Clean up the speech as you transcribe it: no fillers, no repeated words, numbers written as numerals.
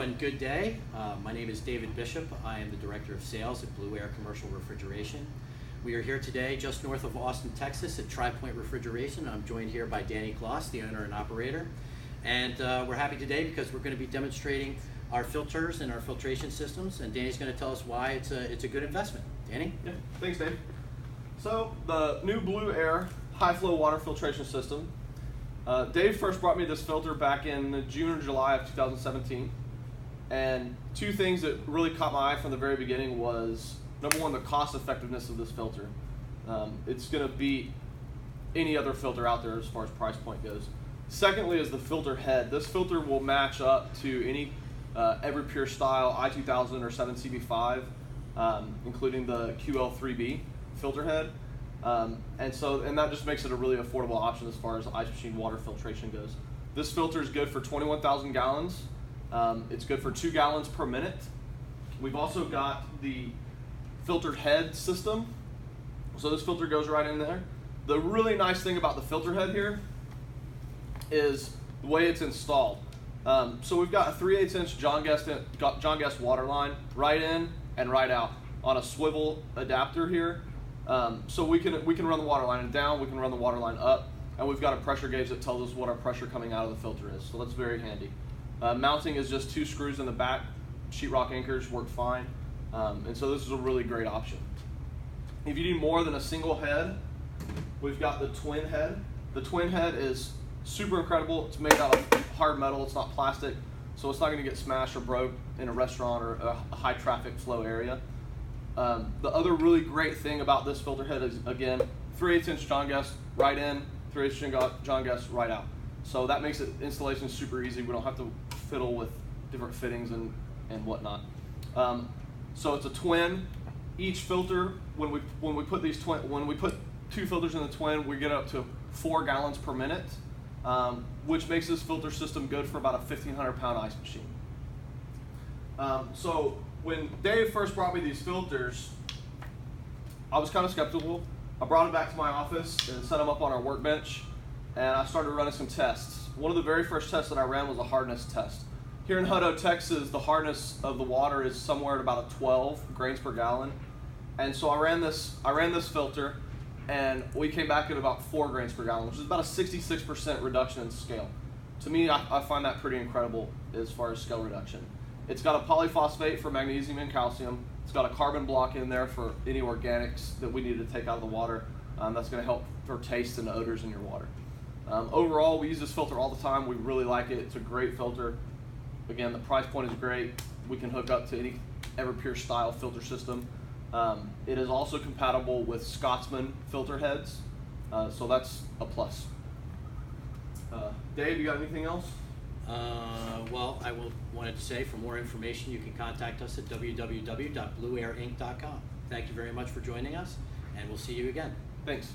And good day. My name is David Bishop. I am the Director of Sales at Blue Air Commercial Refrigeration. We are here today just north of Austin, Texas at Tri-Point Refrigeration. I'm joined here by Danny Kloss, the owner and operator. And we're happy today because we're going to be demonstrating our filters and our filtration systems, and Danny's going to tell us why it's a good investment. Danny? Yeah, thanks, Dave. So the new Blue Air high flow water filtration system. Dave first brought me this filter back in June or July of 2017. And two things that really caught my eye from the very beginning was, number one, the cost effectiveness of this filter. It's going to beat any other filter out there as far as price point goes. Secondly is the filter head. This filter will match up to any Everpure style i2000 or 7CB5, including the QL3B filter head. And that just makes it a really affordable option as far as ice machine water filtration goes. This filter is good for 21,000 gallons. It's good for 2 gallons per minute. We've also got the filtered head system. So this filter goes right in there. The really nice thing about the filter head here is the way it's installed. So we've got a 3/8 inch John Guest water line right in and right out on a swivel adapter here. So we can run the water line down, we can run the water line up, and we've got a pressure gauge that tells us what our pressure coming out of the filter is. So that's very handy. Mounting is just 2 screws in the back. Sheetrock anchors work fine. And so this is a really great option. If you need more than a single head, we've got the twin head. The twin head is super incredible. It's made out of hard metal, it's not plastic, so it's not gonna get smashed or broke in a restaurant or a high traffic flow area. The other really great thing about this filter head is, again, 3/8 inch John Guest right in, 3/8 inch John Guest right out. So that makes installation super easy. We don't have to fiddle with different fittings and whatnot. So it's a twin. Each filter, when we put 2 filters in the twin, we get up to 4 gallons per minute, which makes this filter system good for about a 1,500 pound ice machine. So when Dave first brought me these filters, I was kind of skeptical. I brought them back to my office and set them up on our workbench, and I started running some tests. One of the very first tests that I ran was a hardness test. Here in Hutto, Texas, the hardness of the water is somewhere at about a 12 grains per gallon. And so I ran this filter, and we came back at about 4 grains per gallon, which is about a 66% reduction in scale. To me, I find that pretty incredible as far as scale reduction. It's got a polyphosphate for magnesium and calcium. It's got a carbon block in there for any organics that we need to take out of the water. That's going to help for taste and odors in your water. Overall, we use this filter all the time. We really like it. It's a great filter. Again, the price point is great. We can hook up to any Everpure style filter system. It is also compatible with Scotsman filter heads, so that's a plus. Dave, you got anything else? Well, I wanted to say, for more information, you can contact us at www.blueairinc.com. Thank you very much for joining us, and we'll see you again. Thanks.